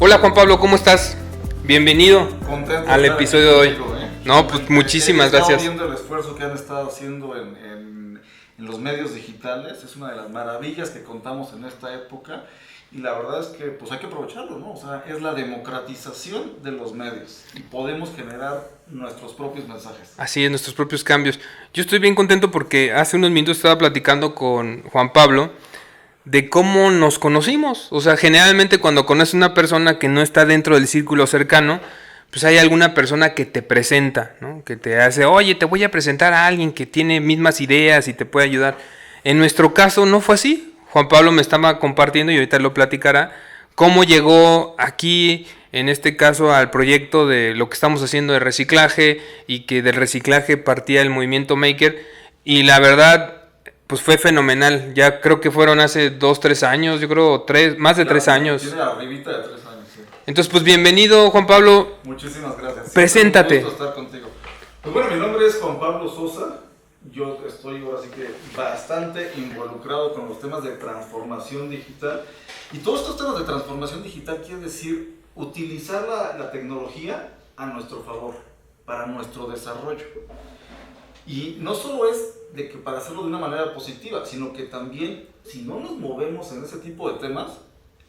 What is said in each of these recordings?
Hola Juan Pablo, ¿cómo estás? Bienvenido al episodio de hoy. No, pues muchísimas gracias. Viendo el esfuerzo que han estado haciendo en los medios digitales, es una de las maravillas que contamos en esta época y la verdad es que pues hay que aprovecharlo, ¿no? O sea, es la democratización de los medios y podemos generar nuestros propios mensajes. Así es, nuestros propios cambios. Yo estoy bien contento porque hace unos minutos estaba platicando con Juan Pablo de cómo nos conocimos. O sea, generalmente cuando conoces a una persona que no está dentro del círculo cercano, pues hay alguna persona que te presenta, ¿no? Que te hace, oye, te voy a presentar a alguien que tiene mismas ideas y te puede ayudar. En nuestro caso no fue así. Juan Pablo me estaba compartiendo, y ahorita lo platicará, cómo llegó aquí, en este caso, al proyecto de lo que estamos haciendo de reciclaje, y que del reciclaje partía el movimiento Maker, y la verdad, pues fue fenomenal. Ya creo que fueron hace 2, 3 años, yo creo, más de 3 años. Tiene arribita de 3 años, sí. Entonces, pues bienvenido, Juan Pablo. Muchísimas gracias. Preséntate. Un gusto estar contigo. Pues bueno, mi nombre es Juan Pablo Sosa. Yo estoy ahora sí que bastante involucrado con los temas de transformación digital. Y todos estos temas de transformación digital quiere decir utilizar la tecnología a nuestro favor, para nuestro desarrollo. Y no solo es de que para hacerlo de una manera positiva, sino que también, si no nos movemos en ese tipo de temas,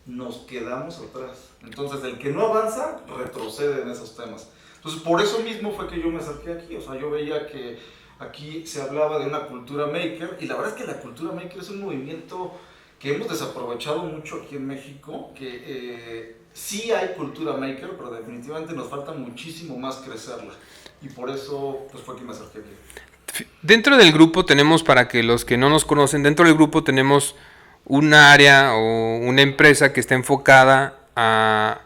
nos quedamos atrás. Entonces, el que no avanza, retrocede en esos temas. Entonces, por eso mismo fue que yo me acerqué aquí. O sea, yo veía que aquí se hablaba de una cultura maker, y la verdad es que la cultura maker es un movimiento que hemos desaprovechado mucho aquí en México, que sí hay cultura maker, pero definitivamente nos falta muchísimo más crecerla. Y por eso pues fue que me acerqué aquí. Dentro del grupo tenemos, para que los que no nos conocen, dentro del grupo tenemos una área o una empresa que está enfocada a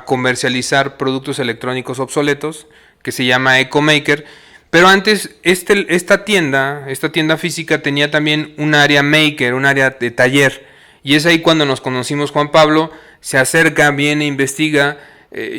comercializar productos electrónicos obsoletos, que se llama EcoMaker. Pero antes esta tienda física tenía también un área maker, un área de taller. Y es ahí cuando nos conocimos. Juan Pablo se acerca, viene, investiga.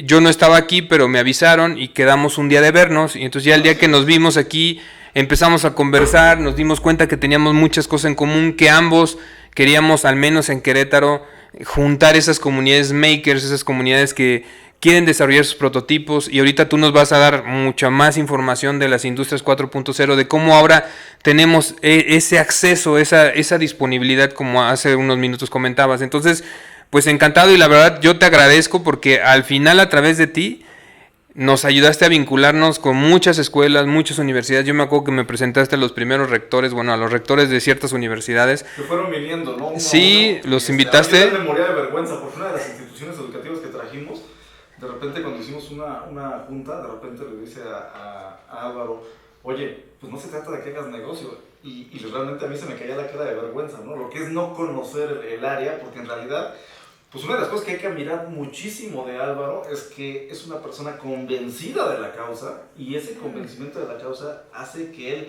Yo no estaba aquí, pero me avisaron y quedamos un día de vernos. Y entonces ya el día que nos vimos aquí, empezamos a conversar, nos dimos cuenta que teníamos muchas cosas en común, que ambos queríamos, al menos en Querétaro, juntar esas comunidades makers, esas comunidades que quieren desarrollar sus prototipos. Y ahorita tú nos vas a dar mucha más información de las industrias 4.0, de cómo ahora tenemos ese acceso, esa disponibilidad, como hace unos minutos comentabas. Entonces, pues encantado, y la verdad yo te agradezco porque al final, a través de ti, nos ayudaste a vincularnos con muchas escuelas, muchas universidades. Yo me acuerdo que me presentaste a los primeros rectores, bueno, a los rectores de ciertas universidades. Que fueron viniendo, ¿no? Sí, los invitaste. A mí me moría de vergüenza, porque una de las instituciones educativas que trajimos, de repente cuando hicimos una junta, de repente le dice a Álvaro, oye, pues no se trata de que hagas negocio. Y realmente a mí se me caía la cara de vergüenza, ¿no? Lo que es no conocer el área, porque en realidad, pues una de las cosas que hay que admirar muchísimo de Álvaro es que es una persona convencida de la causa, y ese convencimiento de la causa hace que él,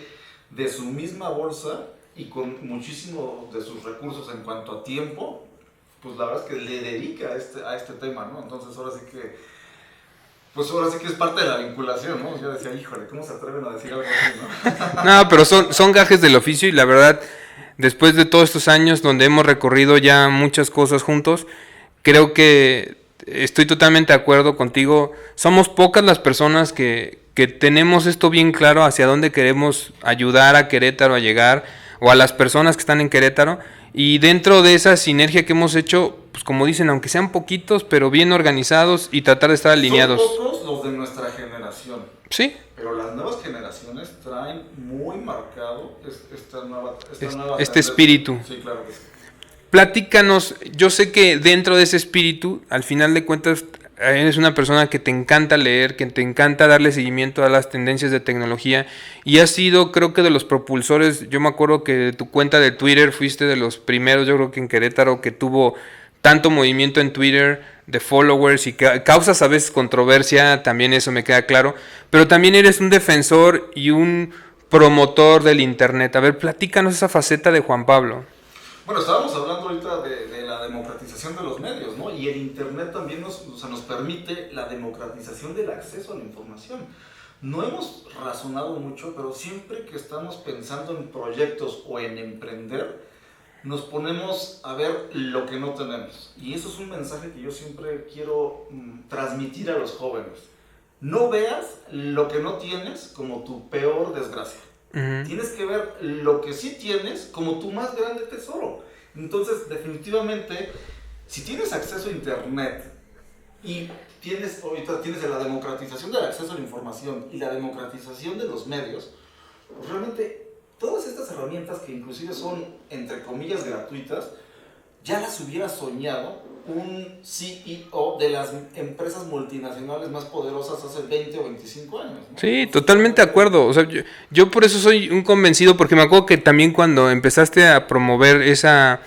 de su misma bolsa y con muchísimo de sus recursos en cuanto a tiempo, pues la verdad es que le dedica a este tema, ¿no? Entonces ahora sí que es parte de la vinculación, ¿no? Yo decía, híjole, ¿cómo se atreven a decir algo así, no? No, pero son gajes del oficio, y la verdad, después de todos estos años donde hemos recorrido ya muchas cosas juntos, creo que estoy totalmente de acuerdo contigo. Somos pocas las personas que tenemos esto bien claro, hacia dónde queremos ayudar a Querétaro a llegar, o a las personas que están en Querétaro. Y dentro de esa sinergia que hemos hecho, pues como dicen, aunque sean poquitos, pero bien organizados, y tratar de estar alineados. Son pocos los de nuestra generación. Sí. Pero las nuevas generaciones traen muy marcado esta este espíritu. Sí, claro que sí. Platícanos, yo sé que dentro de ese espíritu, al final de cuentas, eres una persona que te encanta leer, que te encanta darle seguimiento a las tendencias de tecnología, y has sido, creo que, de los propulsores. Yo me acuerdo que de tu cuenta de Twitter fuiste de los primeros, yo creo que en Querétaro, que tuvo tanto movimiento en Twitter de followers, y causas a veces controversia, también eso me queda claro, pero también eres un defensor y un promotor del internet. A ver, platícanos esa faceta de Juan Pablo. Bueno, estábamos hablando ahorita de la democratización de los medios, ¿no? Y el internet también nos permite la democratización del acceso a la información. No hemos razonado mucho, pero siempre que estamos pensando en proyectos o en emprender, nos ponemos a ver lo que no tenemos. Y eso es un mensaje que yo siempre quiero transmitir a los jóvenes. No veas lo que no tienes como tu peor desgracia. Tienes que ver lo que sí tienes como tu más grande tesoro. Entonces, definitivamente, si tienes acceso a internet y ahorita tienes la democratización del acceso a la información y la democratización de los medios, pues realmente todas estas herramientas que inclusive son, entre comillas, gratuitas, ya las hubiera soñado un CEO de las empresas multinacionales más poderosas hace 20 o 25 años, ¿no? Sí, totalmente de acuerdo. O sea, yo por eso soy un convencido, porque me acuerdo que también cuando empezaste a promover ese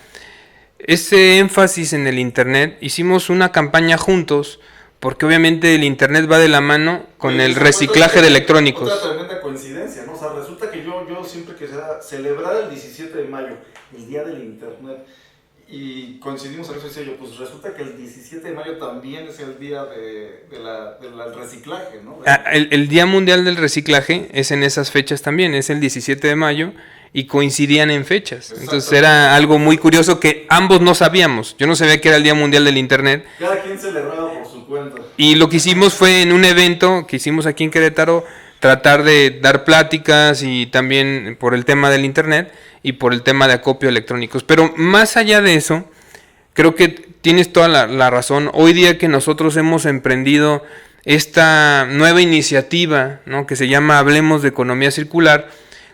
énfasis en el Internet, hicimos una campaña juntos, porque obviamente el Internet va de la mano con el reciclaje de electrónicos. Otra tremenda coincidencia, ¿no? O sea, resulta que yo siempre quisiera celebrar el 17 de mayo, el Día del Internet, y coincidimos en eso, decía yo, pues resulta que el 17 de mayo también es el día del reciclaje, ¿no? El Día Mundial del Reciclaje es en esas fechas también, es el 17 de mayo y coincidían en fechas. Entonces era algo muy curioso que ambos no sabíamos. Yo no sabía que era el Día Mundial del Internet. Cada quien celebraba por su cuenta. Y lo que hicimos fue en un evento que hicimos aquí en Querétaro, tratar de dar pláticas y también por el tema del Internet y por el tema de acopio electrónicos. Pero más allá de eso, creo que tienes toda la razón. Hoy día que nosotros hemos emprendido esta nueva iniciativa, ¿no?, que se llama Hablemos de Economía Circular,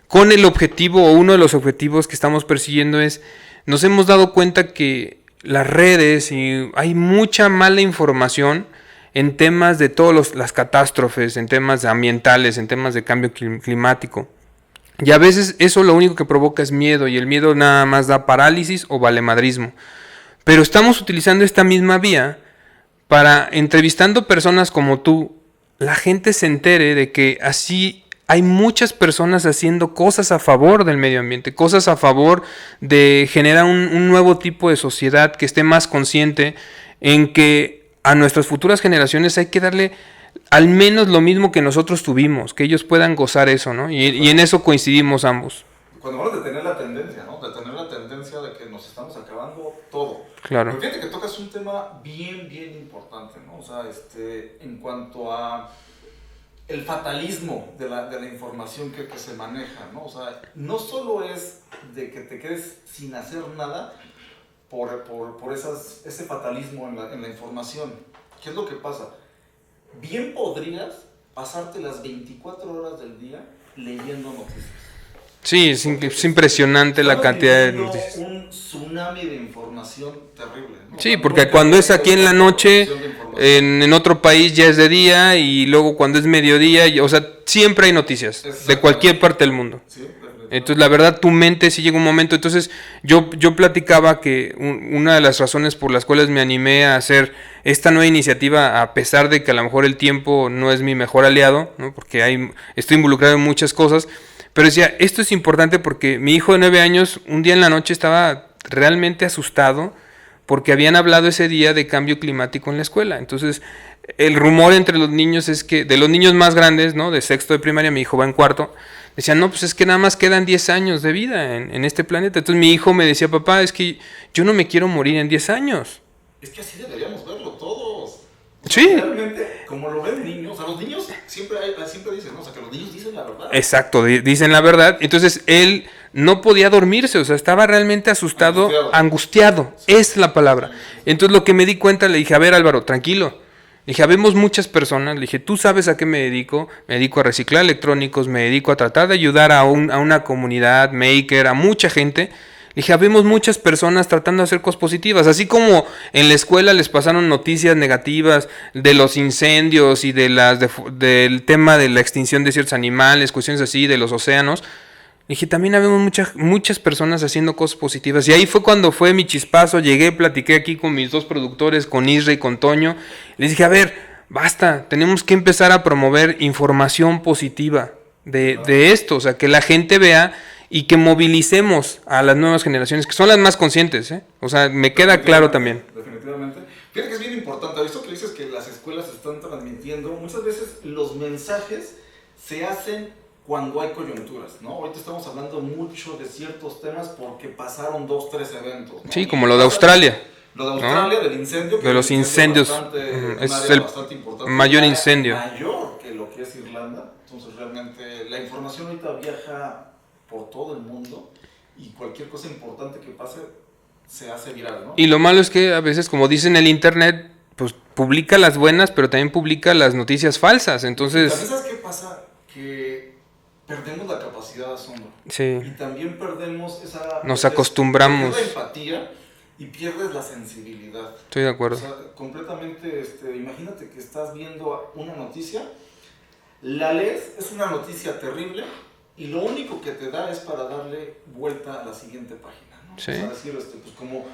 con el objetivo, o uno de los objetivos que estamos persiguiendo es, nos hemos dado cuenta que las redes y hay mucha mala información en temas de todas las catástrofes, en temas ambientales, en temas de cambio climático. Y a veces eso lo único que provoca es miedo, y el miedo nada más da parálisis o valemadrismo. Pero estamos utilizando esta misma vía para, entrevistando personas como tú, la gente se entere de que así hay muchas personas haciendo cosas a favor del medio ambiente, cosas a favor de generar un nuevo tipo de sociedad que esté más consciente en que a nuestras futuras generaciones hay que darle al menos lo mismo que nosotros tuvimos, que ellos puedan gozar eso, ¿no? Y en eso coincidimos ambos. Cuando vamos a detener la tendencia, ¿no? Detener la tendencia de que nos estamos acabando todo. Claro. Pero fíjate que tocas un tema bien importante, ¿no? O sea, en cuanto a el fatalismo de la información que se maneja, ¿no? O sea, no solo es de que te quedes sin hacer nada por ese fatalismo en la información. ¿Qué es lo que pasa? Bien podrías pasarte las 24 horas del día leyendo noticias. Sí, es impresionante la cantidad de noticias. Un tsunami de información terrible, ¿no? Sí, porque cuando es aquí en la noche, en otro país ya es de día, y luego cuando es mediodía, o sea, siempre hay noticias de cualquier parte del mundo. Sí, entonces, la verdad, tu mente sí llega un momento. Entonces, yo platicaba que una de las razones por las cuales me animé a hacer esta nueva iniciativa, a pesar de que a lo mejor el tiempo no es mi mejor aliado, ¿no?, porque estoy involucrado en muchas cosas, pero decía, esto es importante porque mi hijo de 9 años, un día en la noche estaba realmente asustado porque habían hablado ese día de cambio climático en la escuela. Entonces, el rumor entre los niños es que, de los niños más grandes, ¿no?, de sexto de primaria, mi hijo va en cuarto, decían, no, pues es que nada más quedan 10 años de vida en este planeta. Entonces mi hijo me decía, papá, es que yo no me quiero morir en 10 años. Es que así deberíamos verlo todos. Sí. Realmente, como lo ven niños, o sea, los niños siempre dicen, ¿no? O sea, que los niños dicen la verdad. Exacto, dicen la verdad. Entonces él no podía dormirse, o sea, estaba realmente asustado, angustiado, sí. Es la palabra. Entonces lo que me di cuenta, le dije, a ver, Álvaro, tranquilo. Le dije, habemos muchas personas, le dije, tú sabes a qué me dedico a reciclar electrónicos, me dedico a tratar de ayudar a una comunidad maker, a mucha gente. Le dije, habemos muchas personas tratando de hacer cosas positivas, así como en la escuela les pasaron noticias negativas de los incendios y del tema de la extinción de ciertos animales, cuestiones así, de los océanos. Dije, también habemos muchas personas haciendo cosas positivas. Y ahí fue cuando fue mi chispazo. Llegué, platiqué aquí con mis dos productores, con Isra y con Toño. Les dije, a ver, basta, tenemos que empezar a promover información positiva de esto. O sea, que la gente vea y que movilicemos a las nuevas generaciones, que son las más conscientes, ¿eh? O sea, me queda claro también. Definitivamente. Fíjate que es bien importante. Esto que dices que las escuelas están transmitiendo, muchas veces los mensajes se hacen cuando hay coyunturas, ¿no? Ahorita estamos hablando mucho de ciertos temas porque pasaron 2, 3 eventos, ¿no? Sí, como lo de Australia. Lo de Australia, ¿no? Del incendio. De los incendios. Es el mayor incendio. Mayor que lo que es Irlanda. Entonces realmente la información ahorita viaja por todo el mundo y cualquier cosa importante que pase se hace viral, ¿no? Y lo malo es que a veces, como dicen el internet, pues publica las buenas, pero también publica las noticias falsas. Entonces... ¿También sabes qué pasa? Que perdemos la capacidad de asombro. Sí. Y también perdemos esa... Nos acostumbramos. Pierdes la empatía y pierdes la sensibilidad. Estoy de acuerdo. O sea, completamente, imagínate que estás viendo una noticia, la lees, es una noticia terrible, y lo único que te da es para darle vuelta a la siguiente página, ¿no? Sí. O sea, decir, pues como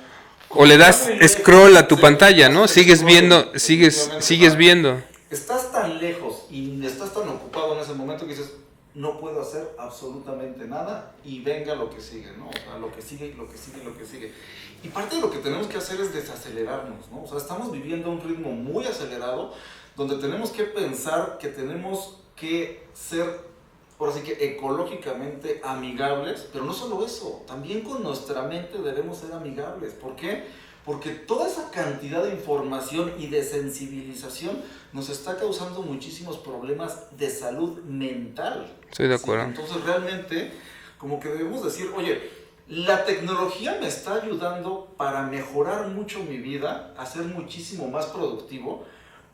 o le das scroll a tu pantalla, ¿no? Sigues viendo, sigues viendo. Estás tan lejos y estás tan ocupado en ese momento que dices, no puedo hacer absolutamente nada y venga lo que sigue, ¿no? O sea, lo que sigue, lo que sigue, lo que sigue. Y parte de lo que tenemos que hacer es desacelerarnos, ¿no? O sea, estamos viviendo un ritmo muy acelerado donde tenemos que pensar que tenemos que ser, ahora sí que ecológicamente amigables, pero no solo eso, también con nuestra mente debemos ser amigables. ¿Por qué? Porque toda esa cantidad de información y de sensibilización nos está causando muchísimos problemas de salud mental. Estoy de acuerdo. ¿Sí? Entonces realmente como que debemos decir, oye, la tecnología me está ayudando para mejorar mucho mi vida, a ser muchísimo más productivo,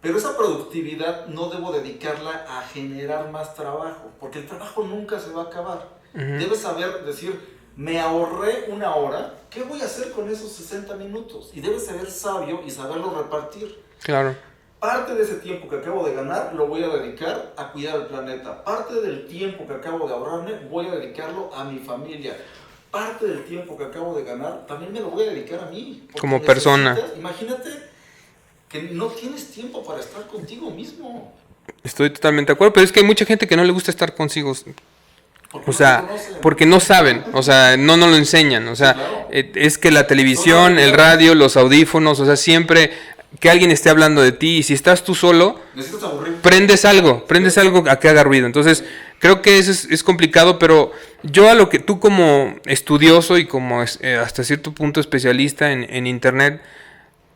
pero esa productividad no debo dedicarla a generar más trabajo, porque el trabajo nunca se va a acabar. Debes saber decir, me ahorré una hora, ¿qué voy a hacer con esos 60 minutos? Y debes ser sabio y saberlo repartir. Claro. Parte de ese tiempo que acabo de ganar lo voy a dedicar a cuidar el planeta. Parte del tiempo que acabo de ahorrarme voy a dedicarlo a mi familia. Parte del tiempo que acabo de ganar también me lo voy a dedicar a mí. Como persona. Imagínate que no tienes tiempo para estar contigo mismo. Estoy totalmente de acuerdo, pero es que hay mucha gente que no le gusta estar consigo. O sea, porque no saben, o sea, no lo enseñan, o sea, sí, claro. Es que la televisión, el radio, los audífonos, o sea, siempre que alguien esté hablando de ti, y si estás tú solo, prendes algo a que haga ruido. Entonces, creo que eso es complicado, pero yo a lo que tú como estudioso y como hasta cierto punto especialista en internet,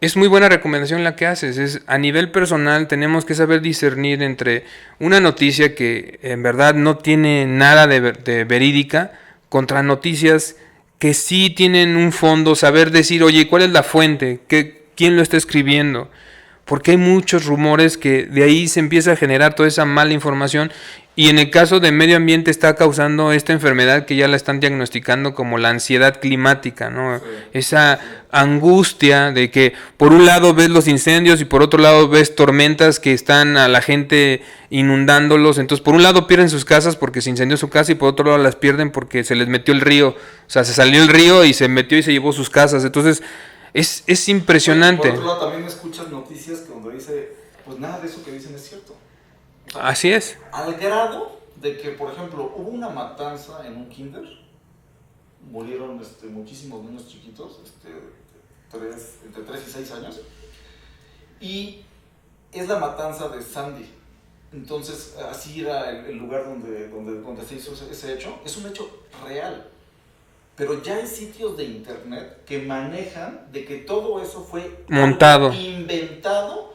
es muy buena recomendación la que haces. Es a nivel personal tenemos que saber discernir entre una noticia que en verdad no tiene nada de verídica contra noticias que sí tienen un fondo, saber decir, oye, ¿cuál es la fuente? ¿Quién lo está escribiendo? Porque hay muchos rumores que de ahí se empieza a generar toda esa mala información, y en el caso de medio ambiente está causando esta enfermedad que ya la están diagnosticando como la ansiedad climática, ¿no? Sí, esa angustia de que por un lado ves los incendios y por otro lado ves tormentas que están a la gente inundándolos. Entonces por un lado pierden sus casas porque se incendió su casa y por otro lado las pierden porque se les metió el río. O sea, se salió el río y se metió y se llevó sus casas. Entonces es impresionante. Por otro lado también escuchas noticias que donde dice, pues nada de eso que dicen es cierto. O sea, así es. Al grado de que, por ejemplo, hubo una matanza en un kinder, murieron muchísimos niños chiquitos, entre 3 y 6 años, y es la matanza de Sandy. Entonces, así era el lugar donde se hizo ese hecho. Es un hecho real. Pero ya hay sitios de internet que manejan de que todo eso fue montado, inventado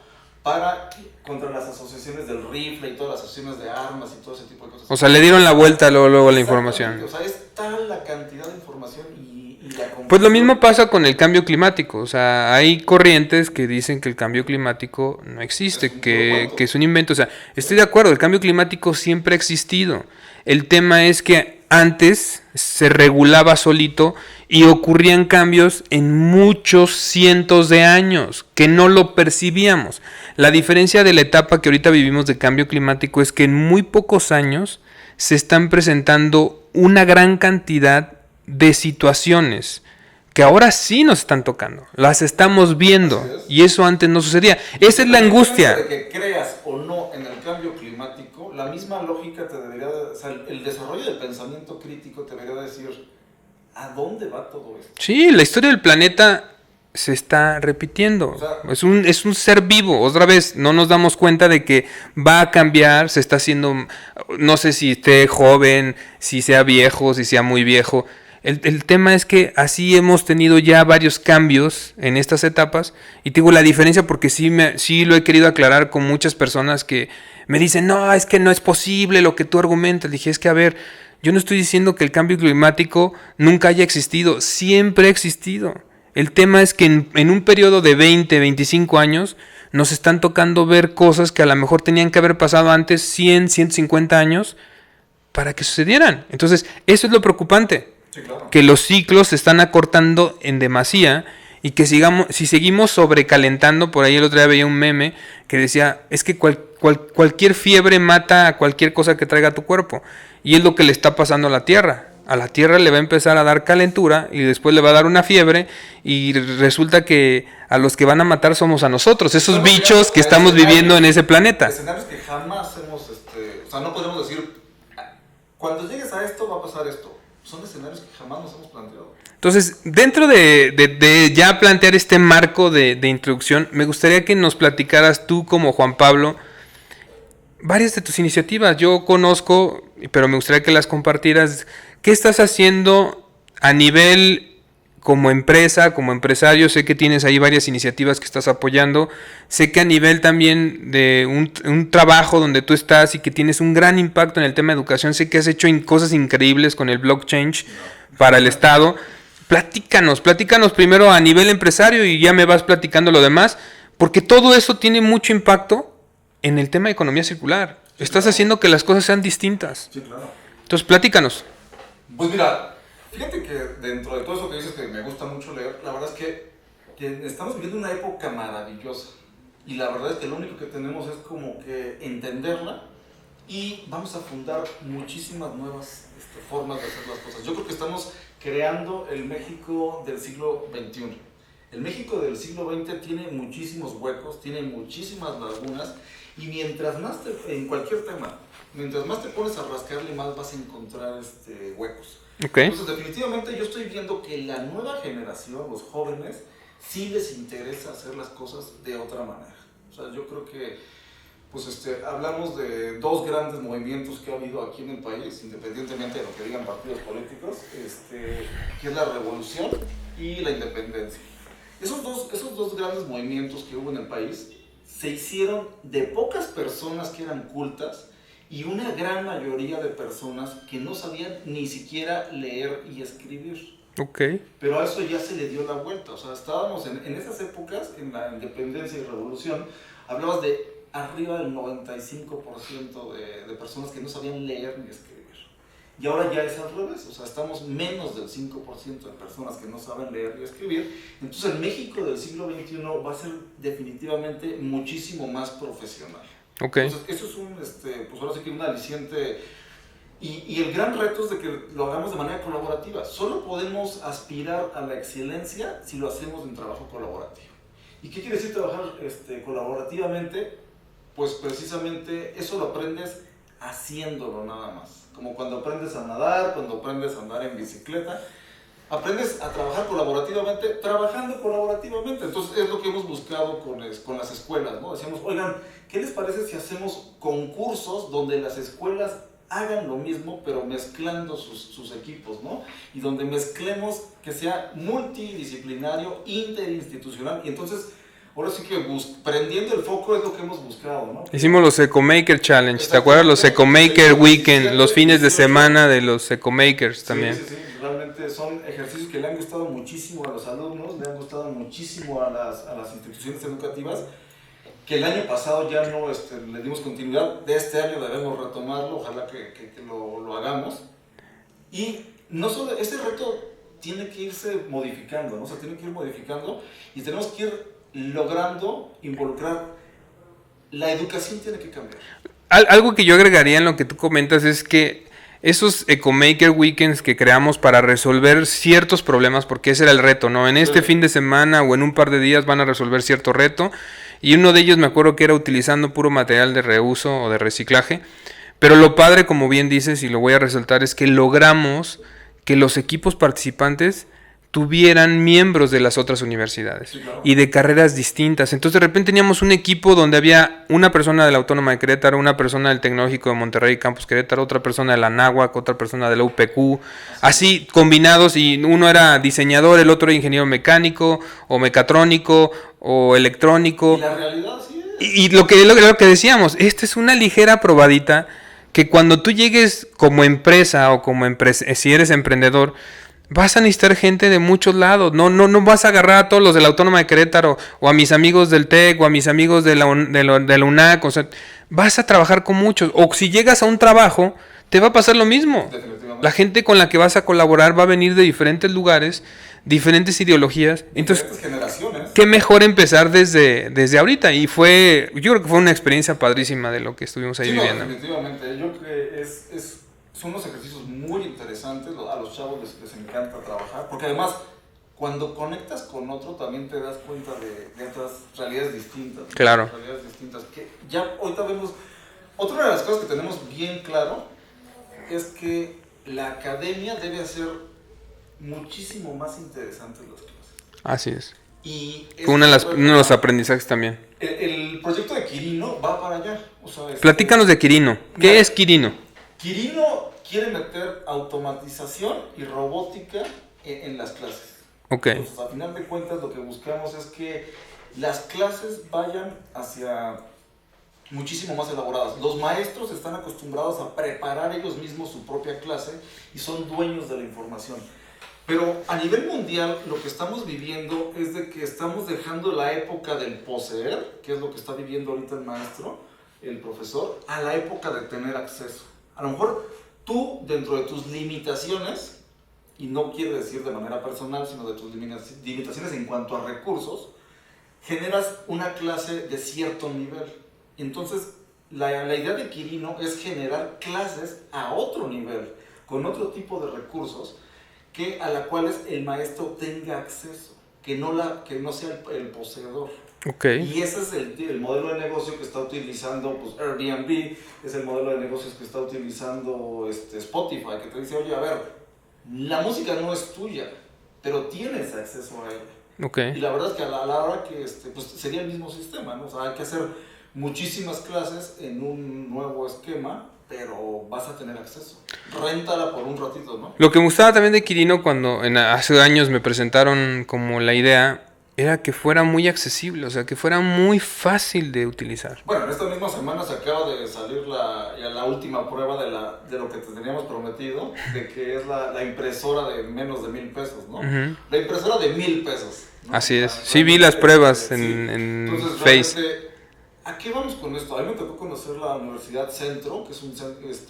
contra las asociaciones del rifle y todas las asociaciones de armas y todo ese tipo de cosas. O sea, le dieron la vuelta luego a la información. O sea, es tal la cantidad de información y la confusión. Pues lo mismo pasa con el cambio climático. O sea, hay corrientes que dicen que el cambio climático no existe, que es un invento. O sea, estoy de acuerdo, el cambio climático siempre ha existido. El tema es que antes se regulaba solito y ocurrían cambios en muchos cientos de años que no lo percibíamos. La diferencia de la etapa que ahorita vivimos de cambio climático es que en muy pocos años se están presentando una gran cantidad de situaciones que ahora sí nos están tocando, las estamos viendo, y eso antes no sucedía. Esa es la angustia. De que creas o no en el cambio climático, la misma lógica te debería, o sea, el desarrollo del pensamiento crítico te debería decir, ¿a dónde va todo esto? Sí, la historia del planeta se está repitiendo. O sea, Es un ser vivo. Otra vez, no nos damos cuenta de que va a cambiar, se está haciendo, no sé si esté joven, si sea viejo, si sea muy viejo. El tema es que así hemos tenido ya varios cambios en estas etapas. Y te digo la diferencia porque sí lo he querido aclarar con muchas personas que me dicen, no, es que no es posible lo que tú argumentas. Dije, es que a ver, yo no estoy diciendo que el cambio climático nunca haya existido, siempre ha existido. El tema es que en un periodo de 20, 25 años nos están tocando ver cosas que a lo mejor tenían que haber pasado antes 100, 150 años para que sucedieran. Entonces, eso es lo preocupante, sí, claro. que los ciclos se están acortando en demasía y que si seguimos sobrecalentando, por ahí el otro día veía un meme que decía, es que cualquier fiebre mata a cualquier cosa que traiga a tu cuerpo. Y es lo que le está pasando a la Tierra. A la Tierra le va a empezar a dar calentura y después le va a dar una fiebre y resulta que a los que van a matar somos a nosotros, esos bichos que estamos viviendo en ese planeta. Escenarios que jamás hemos, o sea, no podemos decir, cuando llegues a esto va a pasar esto. Son escenarios que jamás nos hemos planteado. Entonces, dentro de ya plantear este marco de introducción, me gustaría que nos platicaras tú como Juan Pablo varias de tus iniciativas. Yo conozco, pero me gustaría que las compartieras. ¿Qué estás haciendo a nivel como empresa, como empresario? Sé que tienes ahí varias iniciativas que estás apoyando. Sé que a nivel también de un trabajo donde tú estás y que tienes un gran impacto en el tema de educación, sé que has hecho cosas increíbles con el blockchain para el Estado. Platícanos primero a nivel empresario y ya me vas platicando lo demás, porque todo eso tiene mucho impacto en el tema de economía circular. Sí, estás haciendo que las cosas sean distintas. Sí, claro. Entonces, platícanos. Pues mira, fíjate que dentro de todo eso que dices que me gusta mucho leer, la verdad es que estamos viviendo una época maravillosa. Y la verdad es que lo único que tenemos es como que entenderla y vamos a fundar muchísimas nuevas formas de hacer las cosas. Yo creo que estamos creando el México del siglo XXI. El México del siglo XX tiene muchísimos huecos, tiene muchísimas lagunas y mientras más en cualquier tema, mientras más te pones a rascarle, más vas a encontrar huecos. Okay. Entonces, definitivamente yo estoy viendo que la nueva generación, los jóvenes, sí les interesa hacer las cosas de otra manera. O sea, yo creo que pues hablamos de dos grandes movimientos que ha habido aquí en el país, independientemente de lo que digan partidos políticos, que es la revolución y la independencia. Esos dos grandes movimientos que hubo en el país se hicieron de pocas personas que eran cultas y una gran mayoría de personas que no sabían ni siquiera leer y escribir. Okay. Pero a eso ya se le dio la vuelta. O sea, estábamos en esas épocas, en la independencia y revolución, hablabas de arriba del 95% de personas que no sabían leer ni escribir. Y ahora ya es al revés, o sea, estamos menos del 5% de personas que no saben leer ni escribir. Entonces el México del siglo XXI va a ser definitivamente muchísimo más profesional. Okay. Entonces eso es pues ahora sí que un aliciente. Y el gran reto es de que lo hagamos de manera colaborativa. Solo podemos aspirar a la excelencia si lo hacemos en trabajo colaborativo. ¿Y qué quiere decir trabajar colaborativamente? Pues precisamente eso lo aprendes haciéndolo nada más. Como cuando aprendes a nadar, cuando aprendes a andar en bicicleta. Aprendes a trabajar colaborativamente, trabajando colaborativamente. Entonces es lo que hemos buscado con las escuelas, ¿no? Decíamos, oigan, ¿qué les parece si hacemos concursos donde las escuelas hagan lo mismo, pero mezclando sus equipos, ¿no? Y donde mezclemos que sea multidisciplinario, interinstitucional, y entonces, ahora sí que prendiendo el foco es lo que hemos buscado, ¿no? Hicimos los Ecomaker Challenge, ¿te acuerdas? Los Ecomaker Weekend, los fines de semana de los Ecomakers también. Sí, realmente son ejercicios que le han gustado muchísimo a los alumnos, le han gustado muchísimo a las instituciones educativas, que el año pasado ya no le dimos continuidad, de este año debemos retomarlo, ojalá que lo hagamos. Y no solo, este reto tiene que irse modificando, ¿no? O sea, tiene que ir modificando y tenemos que ir logrando involucrar, la educación tiene que cambiar. Algo que yo agregaría en lo que tú comentas es que esos Ecomaker Weekends que creamos para resolver ciertos problemas, porque ese era el reto, ¿no? En este fin de semana o en un par de días van a resolver cierto reto. Y uno de ellos me acuerdo que era utilizando puro material de reuso o de reciclaje. Pero lo padre, como bien dices, y lo voy a resaltar, es que logramos que los equipos participantes tuvieran miembros de las otras universidades, Sí, claro. y de carreras distintas. Entonces de repente teníamos un equipo donde había una persona de la Autónoma de Querétaro, una persona del Tecnológico de Monterrey, Campus Querétaro, otra persona de la Anáhuac, otra persona de la UPQ, así combinados, y uno era diseñador, el otro era ingeniero mecánico o mecatrónico o electrónico. Y la realidad sí es. Y lo que decíamos, esta es una ligera probadita que cuando tú llegues como empresa o como si eres emprendedor, vas a necesitar gente de muchos lados. No vas a agarrar a todos los de la Autónoma de Querétaro o a mis amigos del TEC o a mis amigos de la UNAC. O sea, vas a trabajar con muchos. O si llegas a un trabajo, te va a pasar lo mismo. La gente con la que vas a colaborar va a venir de diferentes lugares, diferentes ideologías. Entonces, Generaciones. qué mejor empezar desde ahorita. Y yo creo que fue una experiencia padrísima de lo que estuvimos ahí viviendo. Definitivamente. Yo creo que son unos ejercicios muy interesantes. A los chavos les encanta trabajar. Porque además, cuando conectas con otro, también te das cuenta de otras realidades distintas. Claro. Realidades distintas. Que ya ahorita vemos. Otra de las cosas que tenemos bien claro es que la academia debe hacer muchísimo más interesantes las clases. Así es. Y fue uno de los aprendizajes también. El proyecto de Quirino va para allá. O sea, platícanos de Quirino. ¿Qué es Quirino? Quirino quiere meter automatización y robótica en las clases. Ok. Entonces, a final de cuentas, lo que buscamos es que las clases vayan hacia muchísimo más elaboradas. Los maestros están acostumbrados a preparar ellos mismos su propia clase y son dueños de la información. Pero a nivel mundial lo que estamos viviendo es de que estamos dejando la época del poseer, que es lo que está viviendo ahorita el maestro, el profesor, a la época de tener acceso. A lo mejor tú, dentro de tus limitaciones, y no quiere decir de manera personal, sino de tus limitaciones en cuanto a recursos, generas una clase de cierto nivel. Entonces, la idea de Quirino es generar clases a otro nivel, con otro tipo de recursos, a la cual el maestro tenga acceso, que no sea el poseedor. Okay. Y ese es el modelo de negocio que está utilizando pues, Airbnb, es el modelo de negocios que está utilizando Spotify, que te dice, oye, a ver, la música no es tuya, pero tienes acceso a ella. Okay. Y la verdad es que a la hora que pues sería el mismo sistema, ¿no? O sea, hay que hacer muchísimas clases en un nuevo esquema, pero vas a tener acceso. Réntala por un ratito, ¿no? Lo que me gustaba también de Quirino cuando hace años me presentaron como la idea era que fuera muy accesible, o sea, que fuera muy fácil de utilizar. Bueno, en esta misma semana se acaba de salir la última prueba de lo que te teníamos prometido, de que es la impresora de menos de $1,000, ¿no? Uh-huh. La impresora de $1,000, ¿no? Así es. Sí vi las pruebas en Entonces, Face. ¿A qué vamos con esto? A mí me tocó conocer la Universidad Centro, que es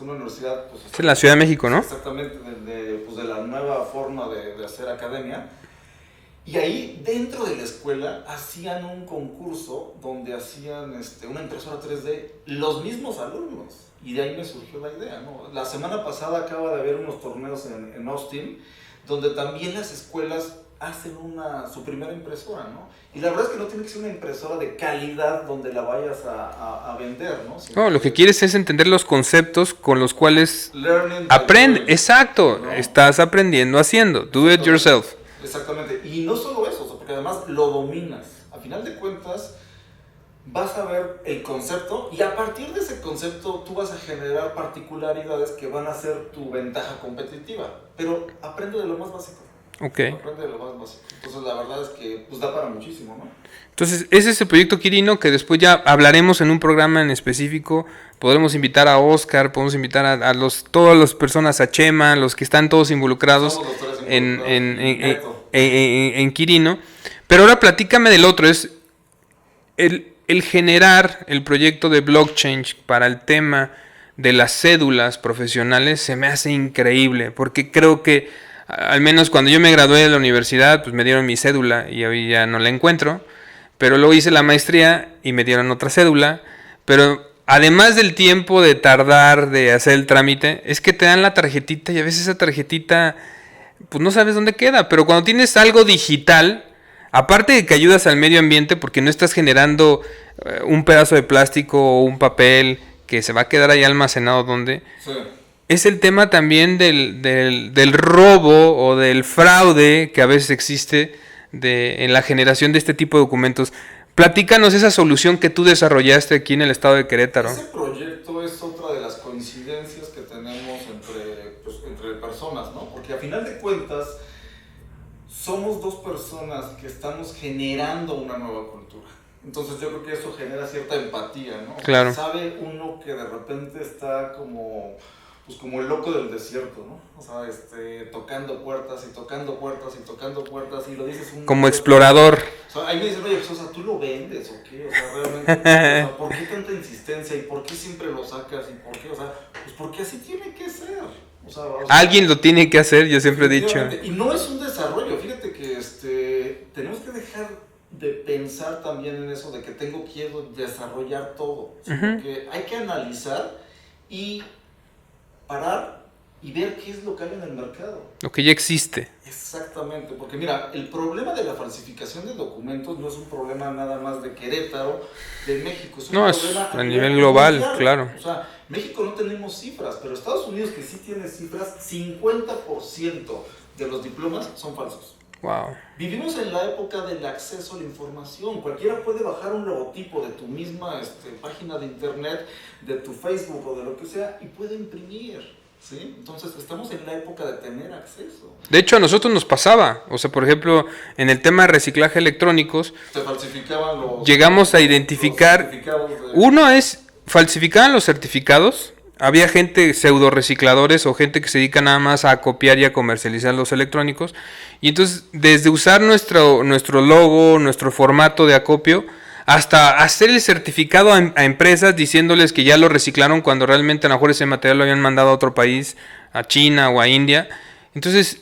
una universidad... Pues, es en la Ciudad de México, ¿no? Exactamente, de la nueva forma de hacer academia. Y ahí, dentro de la escuela, hacían un concurso donde hacían una impresora 3D los mismos alumnos. Y de ahí me surgió la idea, ¿no? La semana pasada acaba de haber unos torneos en Austin, donde también las escuelas hacen su primera impresora, ¿no? Y la verdad es que no tiene que ser una impresora de calidad donde la vayas a vender, ¿no? No, lo que quieres es entender los conceptos con los cuales aprende. Exacto, ¿no? Estás aprendiendo haciendo. Do it yourself. Exactamente. Y no solo eso, porque además lo dominas. A final de cuentas, vas a ver el concepto y a partir de ese concepto tú vas a generar particularidades que van a ser tu ventaja competitiva. Pero aprende de lo más básico. Okay. Aprende de lo más básico. Entonces la verdad es que pues, da para muchísimo, ¿no? Entonces ese es el proyecto Quirino, que después ya hablaremos en un programa en específico. Podremos invitar a Oscar, podemos invitar a todas las personas, a Chema, los que están todos involucrados en Quirino. Pero ahora platícame del otro, es el generar el proyecto de blockchain para el tema de las cédulas profesionales se me hace increíble, porque creo que al menos cuando yo me gradué de la universidad, pues me dieron mi cédula y hoy ya no la encuentro, pero luego hice la maestría y me dieron otra cédula, pero además del tiempo de tardar de hacer el trámite, es que te dan la tarjetita y a veces esa tarjetita pues no sabes dónde queda, pero cuando tienes algo digital, aparte de que ayudas al medio ambiente porque no estás generando un pedazo de plástico o un papel que se va a quedar ahí almacenado donde... Sí. es el tema también del robo o del fraude que a veces existe en la generación de este tipo de documentos. Platícanos esa solución que tú desarrollaste aquí en el estado de Querétaro. Ese proyecto es otra de las coincidencias que tenemos entre personas, ¿no? Porque a final de cuentas somos dos personas que estamos generando una nueva cultura. Entonces yo creo que eso genera cierta empatía, ¿no? Claro. Sabe uno que de repente está como el loco del desierto, ¿no? O sea, tocando puertas y tocando puertas y tocando puertas y lo dices como explorador. O sea, ahí me dicen, oye, pues, o sea, ¿tú lo vendes o qué? O sea, realmente, o sea, ¿por qué tanta insistencia y por qué siempre lo sacas y por qué? O sea, pues porque así tiene que ser. O sea, alguien lo tiene que hacer, yo siempre he dicho. Y no es un desarrollo, fíjate que tenemos que dejar de pensar también en eso de que tengo que desarrollar todo, porque hay que analizar y parar y ver qué es lo que hay en el mercado. Lo que ya existe. Exactamente, porque mira, el problema de la falsificación de documentos no es un problema nada más de Querétaro, de México, es un problema a nivel global, mundial. Claro. O sea, México no tenemos cifras, pero Estados Unidos, que sí tiene cifras, 50% de los diplomas son falsos. Wow. Vivimos en la época del acceso a la información. Cualquiera puede bajar un logotipo de tu misma página de internet, de tu Facebook o de lo que sea, y puede imprimir. ¿Sí? Entonces estamos en la época de tener acceso. De hecho, a nosotros nos pasaba. O sea, por ejemplo, en el tema de reciclaje electrónicos, se falsificaban llegamos a identificar. Uno es, falsificaban los certificados. Había gente pseudo recicladores o gente que se dedica nada más a copiar y a comercializar los electrónicos. Y entonces, desde usar nuestro logo, nuestro formato de acopio, hasta hacer el certificado a empresas diciéndoles que ya lo reciclaron cuando realmente a lo mejor ese material lo habían mandado a otro país, a China o a India. Entonces,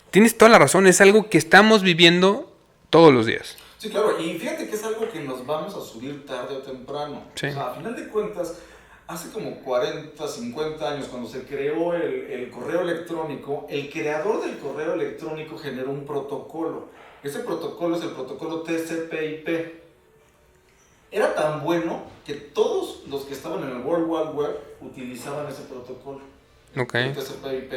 tienes toda la razón, es algo que estamos viviendo todos los días. Sí, claro, y fíjate que es algo que nos vamos a subir tarde o temprano. Sí. O sea, a final de cuentas, hace como 40, 50 años, cuando se creó el correo electrónico, el creador del correo electrónico generó un protocolo. Ese protocolo es el protocolo TCP/IP. Era tan bueno que todos los que estaban en el World Wide Web utilizaban ese protocolo. Okay. El TCP/IP.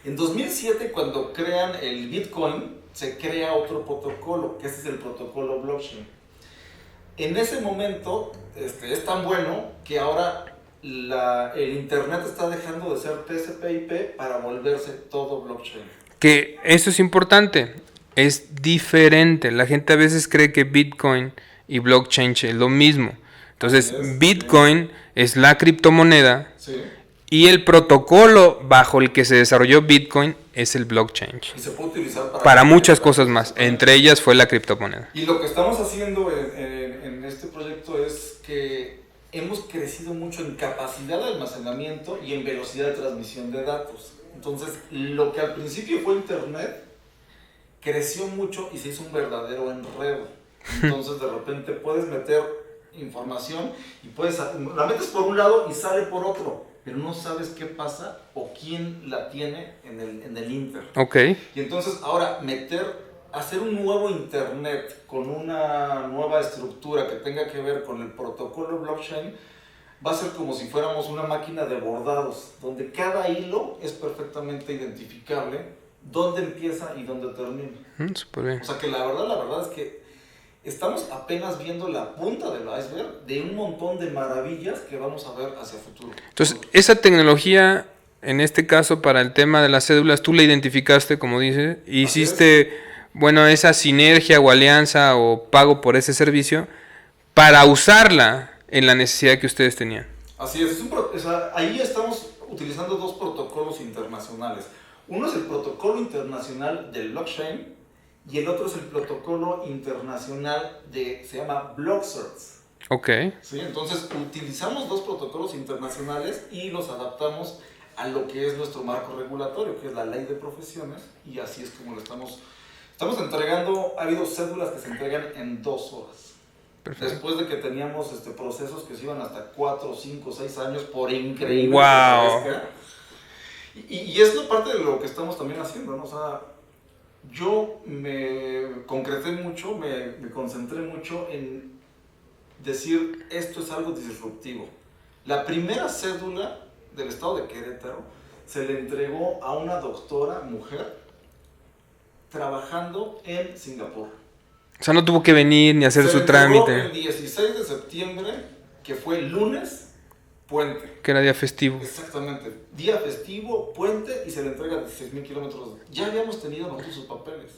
En 2007, cuando crean el Bitcoin, se crea otro protocolo, que ese es el protocolo blockchain. En ese momento es tan bueno que ahora el Internet está dejando de ser TCP/IP para volverse todo blockchain. Que eso es importante, es diferente. La gente a veces cree que Bitcoin y blockchain es lo mismo. Entonces, Bitcoin es la criptomoneda, sí, y el protocolo bajo el que se desarrolló Bitcoin es el blockchain. Y se puede utilizar para muchas cosas más. Entre ellas fue la criptomoneda. Y lo que estamos haciendo en este proyecto es que hemos crecido mucho en capacidad de almacenamiento y en velocidad de transmisión de datos. Entonces, lo que al principio fue Internet creció mucho y se hizo un verdadero enredo. Entonces, de repente puedes meter información y la metes por un lado y sale por otro, pero no sabes qué pasa o quién la tiene en el Inter. Okay. Y entonces ahora hacer un nuevo Internet con una nueva estructura que tenga que ver con el protocolo blockchain va a ser como si fuéramos una máquina de bordados, donde cada hilo es perfectamente identificable, dónde empieza y dónde termina. Súper bien. O sea que la verdad es que estamos apenas viendo la punta del iceberg de un montón de maravillas que vamos a ver hacia el futuro. Entonces, esa tecnología, en este caso para el tema de las cédulas, tú la identificaste, como dices, hiciste, bueno, esa sinergia o alianza o pago por ese servicio para usarla en la necesidad que ustedes tenían. Así es, ahí estamos utilizando dos protocolos internacionales. Uno es el protocolo internacional del blockchain, y el otro es el protocolo internacional se llama BlockCerts. Ok. ¿Sí? Entonces utilizamos dos protocolos internacionales y los adaptamos a lo que es nuestro marco regulatorio, que es la ley de profesiones, y así es como lo estamos entregando. Ha habido cédulas que se entregan en 2 horas. Perfecto. Después de que teníamos procesos que se iban hasta 4, 5, 6 años, por increíble wow. que parezca. Y es parte de lo que estamos también haciendo, ¿no? O sea, yo me concreté mucho, me concentré mucho en decir, esto es algo disruptivo. La primera cédula del estado de Querétaro se le entregó a una doctora mujer trabajando en Singapur. O sea, no tuvo que venir ni hacer su trámite. El 16 de septiembre, que fue lunes, puente. Que era día festivo. Exactamente. Día festivo, puente, y se le entrega a 16,000 kilómetros. Ya habíamos tenido nosotros sus papeles.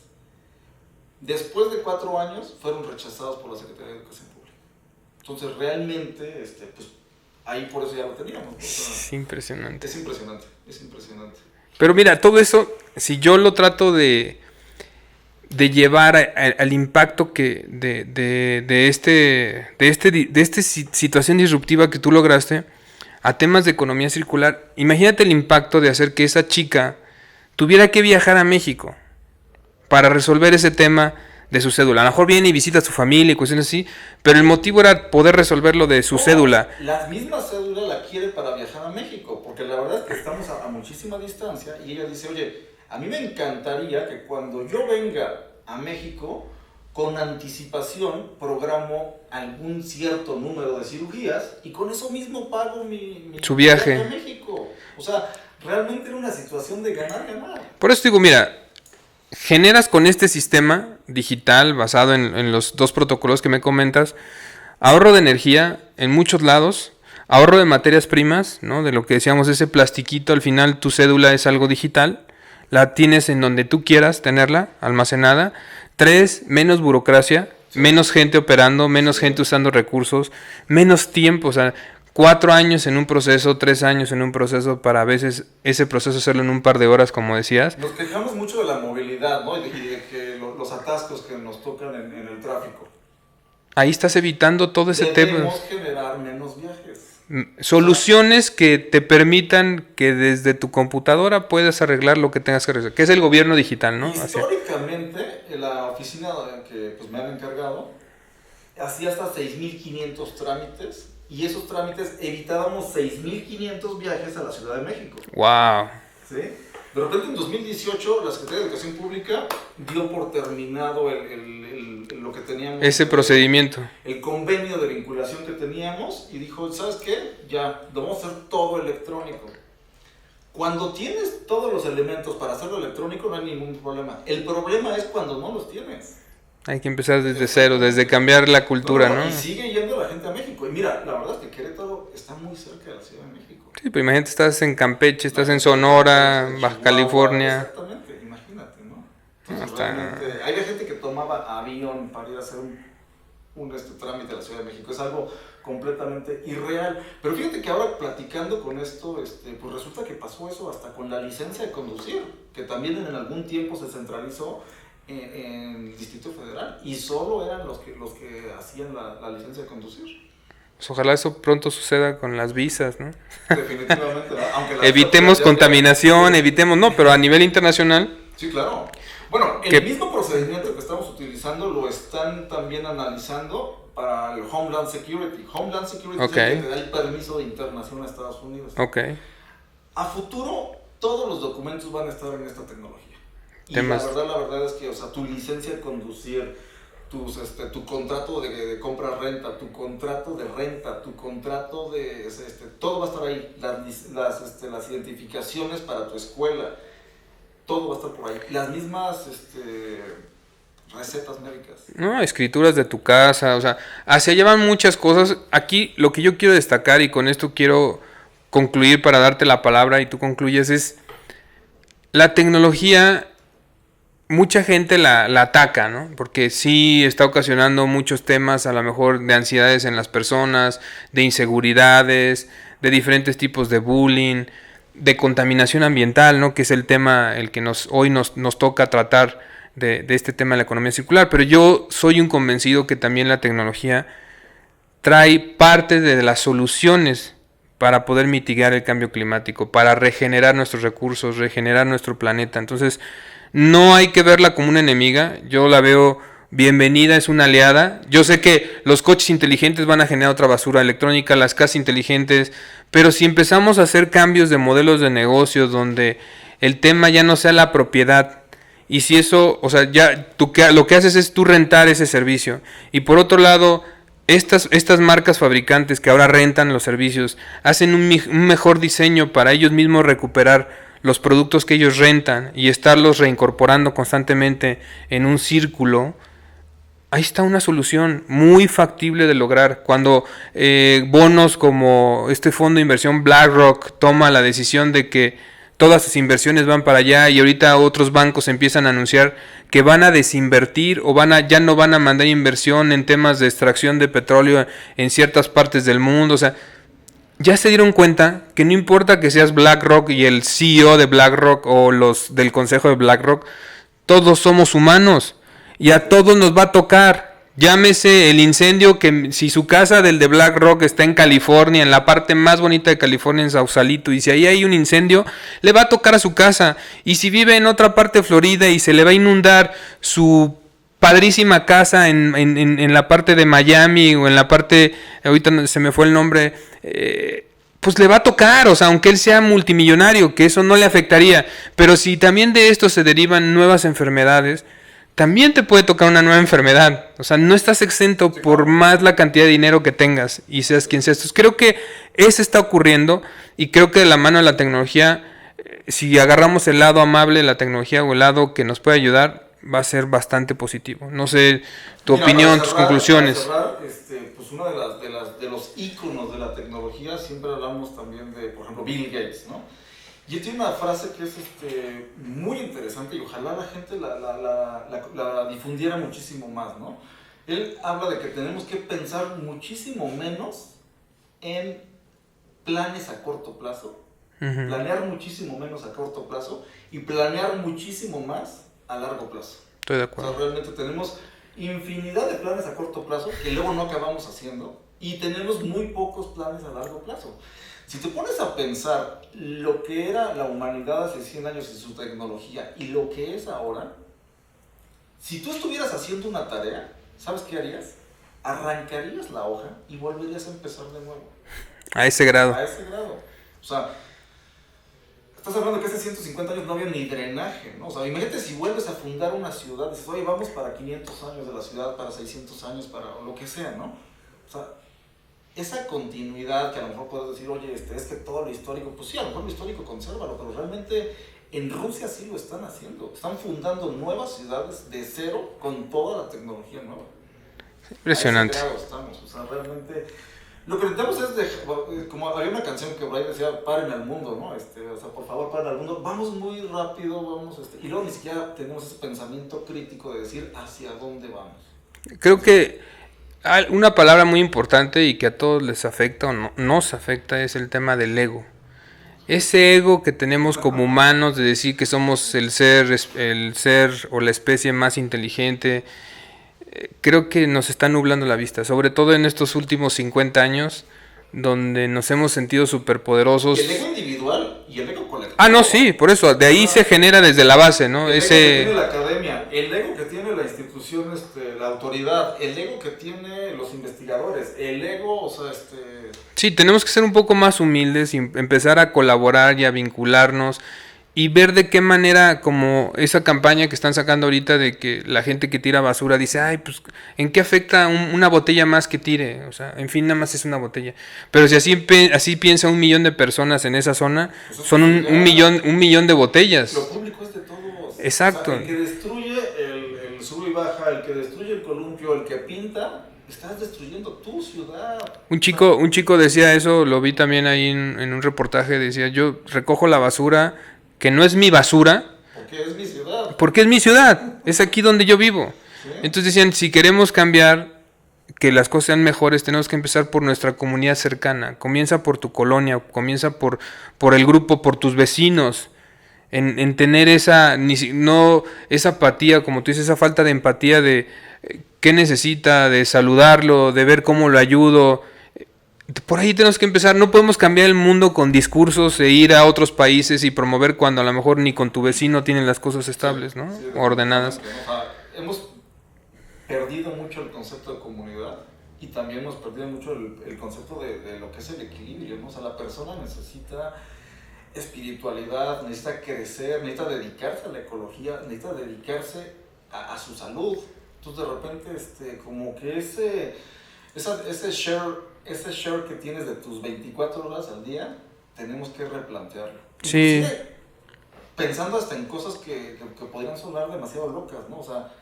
Después de 4 años, fueron rechazados por la Secretaría de Educación Pública. Entonces, realmente, pues, ahí por eso ya lo teníamos. Es impresionante. Es impresionante, es impresionante. Pero mira, todo eso, si yo lo trato de llevar al impacto que de esta situación disruptiva que tú lograste a temas de economía circular, imagínate el impacto de hacer que esa chica tuviera que viajar a México para resolver ese tema de su cédula. A lo mejor viene y visita a su familia y cuestiones así, pero el motivo era poder resolverlo de su cédula. La misma cédula la quiere para viajar a México, porque la verdad es que estamos a muchísima distancia y ella dice, oye, a mí me encantaría que cuando yo venga a México, con anticipación programo algún cierto número de cirugías y con eso mismo pago su viaje a México. O sea, realmente era una situación de ganar. Por eso digo, mira, generas con este sistema digital basado en los 2 protocolos que me comentas, ahorro de energía en muchos lados, ahorro de materias primas, ¿no? De lo que decíamos, ese plastiquito, al final tu cédula es algo digital, la tienes en donde tú quieras tenerla almacenada. 3, menos burocracia, menos gente operando, menos gente usando recursos, menos tiempo, o sea, 4 años en un proceso, 3 años en un proceso, para a veces ese proceso hacerlo en un par de horas, como decías. Nos quejamos mucho de la movilidad, ¿no? Y de que los atascos que nos tocan en el tráfico. Ahí estás evitando todo ese tema. Debemos generar menos viajes. Soluciones que te permitan que desde tu computadora puedas arreglar lo que tengas que arreglar, que es el gobierno digital, ¿no? Históricamente, la oficina que pues, me han encargado hacía hasta 6,500 trámites y esos trámites evitábamos 6,500 viajes a la Ciudad de México. ¡Wow! ¿Sí? De repente en 2018 la Secretaría de Educación Pública dio por terminado lo que teníamos. Ese procedimiento. El convenio de vinculación que teníamos y dijo, ¿sabes qué? Ya, vamos a hacer todo electrónico. Cuando tienes todos los elementos para hacerlo electrónico no hay ningún problema. El problema es cuando no los tienes. Hay que empezar desde cero, desde cambiar la cultura, ¿no? Y sigue yendo la gente a México. Y mira, la verdad es que Querétaro está muy cerca de la Ciudad de México. Sí, pero imagínate, estás en Campeche, estás en Sonora, Baja California. Exactamente, imagínate, ¿no? Entonces, realmente, hay gente que tomaba avión para ir a hacer un trámite a la Ciudad de México. Es algo completamente irreal. Pero fíjate que ahora platicando con esto, pues resulta que pasó eso hasta con la licencia de conducir, que también en algún tiempo se centralizó en el Distrito Federal y solo eran los que hacían la licencia de conducir. Pues ojalá eso pronto suceda con las visas, ¿no? Definitivamente, ¿no? Aunque evitemos contaminación, evitemos, no, pero a nivel internacional. Sí, claro. Bueno, el mismo procedimiento que estamos utilizando lo están también analizando para el Homeland Security. Homeland Security es el que te da el permiso de internación a Estados Unidos. Okay. A futuro, todos los documentos van a estar en esta tecnología. Y la verdad es que, o sea, tu licencia de conducir, tu contrato de compra-renta, tu contrato de renta, tu contrato de... todo va a estar ahí. Las identificaciones para tu escuela, todo va a estar por ahí. Las mismas recetas médicas. No, escrituras de tu casa, o sea, hacia allá van muchas cosas. Aquí lo que yo quiero destacar, y con esto quiero concluir para darte la palabra y tú concluyes, es la tecnología. Mucha gente la ataca, ¿no? Porque sí está ocasionando muchos temas, a lo mejor de ansiedades en las personas, de inseguridades, de diferentes tipos de bullying, de contaminación ambiental, ¿no? Que es el tema el que hoy nos toca tratar de este tema de la economía circular. Pero yo soy un convencido que también la tecnología trae parte de las soluciones para poder mitigar el cambio climático, para regenerar nuestros recursos, regenerar nuestro planeta. Entonces, no hay que verla como una enemiga, yo la veo bienvenida, es una aliada. Yo sé que los coches inteligentes van a generar otra basura electrónica, las casas inteligentes, pero si empezamos a hacer cambios de modelos de negocios donde el tema ya no sea la propiedad, y si eso, o sea, ya lo que haces es tú rentar ese servicio, y por otro lado, estas marcas fabricantes que ahora rentan los servicios, hacen un mejor diseño para ellos mismos recuperar los productos que ellos rentan y estarlos reincorporando constantemente en un círculo, ahí está una solución muy factible de lograr. Cuando bonos como este fondo de inversión BlackRock toma la decisión de que todas sus inversiones van para allá y ahorita otros bancos empiezan a anunciar que van a desinvertir o ya no van a mandar inversión en temas de extracción de petróleo en ciertas partes del mundo. O sea, ya se dieron cuenta que no importa que seas BlackRock y el CEO de BlackRock o los del consejo de BlackRock, todos somos humanos y a todos nos va a tocar. Llámese el incendio, que si su casa del de BlackRock está en California, en la parte más bonita de California, en Sausalito, y si ahí hay un incendio, le va a tocar a su casa. Y si vive en otra parte de Florida y se le va a inundar su padrísima casa en la parte de Miami o en la parte, ahorita se me fue el nombre, pues le va a tocar, o sea, aunque él sea multimillonario, que eso no le afectaría. Pero si también de esto se derivan nuevas enfermedades, también te puede tocar una nueva enfermedad. O sea, no estás exento por más la cantidad de dinero que tengas y seas quien seas. Entonces, creo que eso está ocurriendo y creo que de la mano de la tecnología, si agarramos el lado amable de la tecnología o el lado que nos puede ayudar, va a ser bastante positivo. No sé, tu opinión, tus conclusiones. Para cerrar, pues uno de los íconos de la tecnología, siempre hablamos también de, por ejemplo, Bill Gates, ¿no? Y él tiene una frase que es muy interesante y ojalá la gente la difundiera muchísimo más, ¿no? Él habla de que tenemos que pensar muchísimo menos en planes a corto plazo, planear muchísimo menos a corto plazo y planear muchísimo más a largo plazo. Estoy de acuerdo. O sea, realmente tenemos infinidad de planes a corto plazo que luego no acabamos haciendo y tenemos muy pocos planes a largo plazo. Si te pones a pensar lo que era la humanidad hace 100 años en su tecnología y lo que es ahora, si tú estuvieras haciendo una tarea, ¿sabes qué harías? Arrancarías la hoja y volverías a empezar de nuevo. A ese grado. A ese grado. O sea, estás hablando que hace 150 años no había ni drenaje, ¿no? O sea, imagínate si vuelves a fundar una ciudad, dices, oye, vamos para 500 años de la ciudad, para 600 años, para lo que sea, ¿no? O sea, esa continuidad que a lo mejor puedes decir, oye, es que todo lo histórico, pues sí, a lo mejor lo histórico consérvalo, pero realmente en Rusia sí lo están haciendo. Están fundando nuevas ciudades de cero con toda la tecnología nueva. Impresionante. A ese grado estamos, o sea, realmente lo que intentamos es, como había una canción que Brian decía, paren al mundo, ¿no? O sea, por favor, paren al mundo, vamos muy rápido, vamos, y luego ni siquiera tenemos ese pensamiento crítico de decir hacia dónde vamos. Creo que una palabra muy importante y que a todos les afecta o no, nos afecta es el tema del ego. Ese ego que tenemos como humanos de decir que somos el ser o la especie más inteligente, creo que nos está nublando la vista, sobre todo en estos últimos 50 años, donde nos hemos sentido superpoderosos. El ego individual y el ego colectivo. Ah, no, sí, por eso, de ahí se genera desde la base, ¿no? El ego que tiene la academia, el ego que tiene la institución, la autoridad, el ego que tiene los investigadores, el ego, o sea, Sí, tenemos que ser un poco más humildes y empezar a colaborar y a vincularnos y ver de qué manera, como esa campaña que están sacando ahorita de que la gente que tira basura dice, ay, pues, ¿en qué afecta una botella más que tire? O sea, en fin, nada más es una botella. Pero si así piensa 1 millón de personas en esa zona, pues son un millón de botellas. Lo público es de todos. Exacto. O sea, el que destruye el sub y baja, el que destruye el columpio, el que pinta, estás destruyendo tu ciudad. Un chico decía eso, lo vi también ahí en un reportaje, decía, yo recojo la basura, que no es mi basura. Porque es mi ciudad. Porque es mi ciudad, es aquí donde yo vivo. ¿Sí? Entonces decían, si queremos cambiar, que las cosas sean mejores, tenemos que empezar por nuestra comunidad cercana. Comienza por tu colonia, comienza por el grupo, por tus vecinos. En tener esa apatía, como tú dices, esa falta de empatía de qué necesita, de saludarlo, de ver cómo lo ayudo. Por ahí tenemos que empezar. No podemos cambiar el mundo con discursos e ir a otros países y promover cuando a lo mejor ni con tu vecino tienen las cosas estables, ¿no? Sí, ordenadas. Hemos perdido mucho el concepto de comunidad y también hemos perdido mucho el concepto de lo que es el equilibrio, ¿no? O sea, la persona necesita espiritualidad, necesita crecer, necesita dedicarse a la ecología, necesita dedicarse a su salud. Entonces de repente como que ese share que tienes de tus 24 horas al día, tenemos que replantearlo. Sí. pensando hasta en cosas que podrían sonar demasiado locas, ¿no? O sea,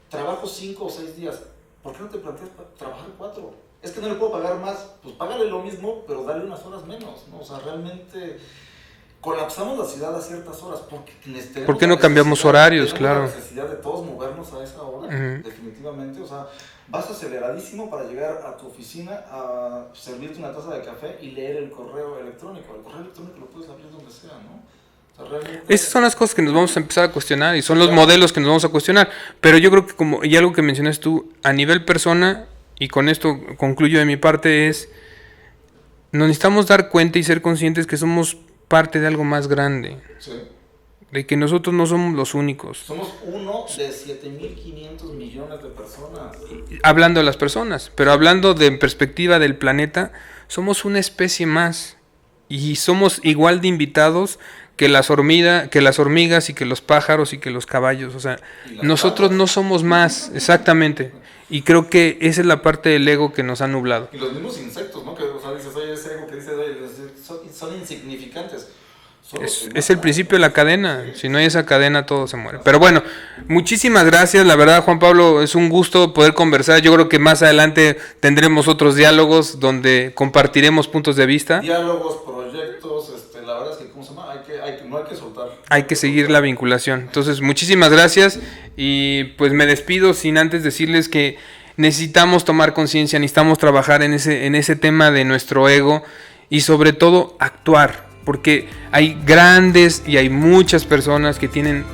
trabajo 5 o 6 días, ¿por qué no te planteas trabajar 4? Es que no le puedo pagar más, pues págale lo mismo, pero dale unas horas menos, ¿no? O sea, realmente colapsamos la ciudad a ciertas horas porque ¿por qué no cambiamos horarios? Claro. La necesidad de todos movernos a esa hora, definitivamente. O sea, vas aceleradísimo para llegar a tu oficina a servirte una taza de café y leer el correo electrónico. El correo electrónico lo puedes abrir donde sea, ¿no? O sea, realmente... Esas son las cosas que nos vamos a empezar a cuestionar y son los modelos que nos vamos a cuestionar. Pero yo creo que, como y algo que mencionas tú, a nivel persona, y con esto concluyo de mi parte, es nos necesitamos dar cuenta y ser conscientes que somos parte de algo más grande. Sí. De que nosotros no somos los únicos. Somos uno de 7.500 millones de personas. Hablando de las personas, pero hablando de perspectiva del planeta, somos una especie más. Y somos igual de invitados que las hormigas y que los pájaros y que los caballos. O sea, nosotros no somos más, exactamente. Y creo que esa es la parte del ego que nos ha nublado. Y los mismos insectos, ¿no? Que, o sea, dices, oye, ese ego que dice, oye, son insignificantes. Es el principio de la cadena. Si no hay esa cadena, todo se muere. Pero bueno, muchísimas gracias. La verdad, Juan Pablo, es un gusto poder conversar. Yo creo que más adelante tendremos otros diálogos donde compartiremos puntos de vista. Diálogos, proyectos, la verdad es que, ¿cómo se llama? No hay que soltar. Hay que seguir la vinculación. Entonces, muchísimas gracias. Y pues me despido sin antes decirles que necesitamos tomar conciencia, necesitamos trabajar en ese tema de nuestro ego y sobre todo actuar. Porque hay grandes y hay muchas personas que tienen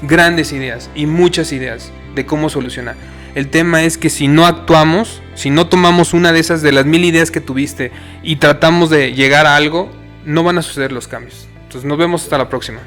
grandes ideas y muchas ideas de cómo solucionar. El tema es que si no actuamos, si no tomamos una de esas de las 1000 ideas que tuviste y tratamos de llegar a algo, no van a suceder los cambios. Entonces nos vemos hasta la próxima.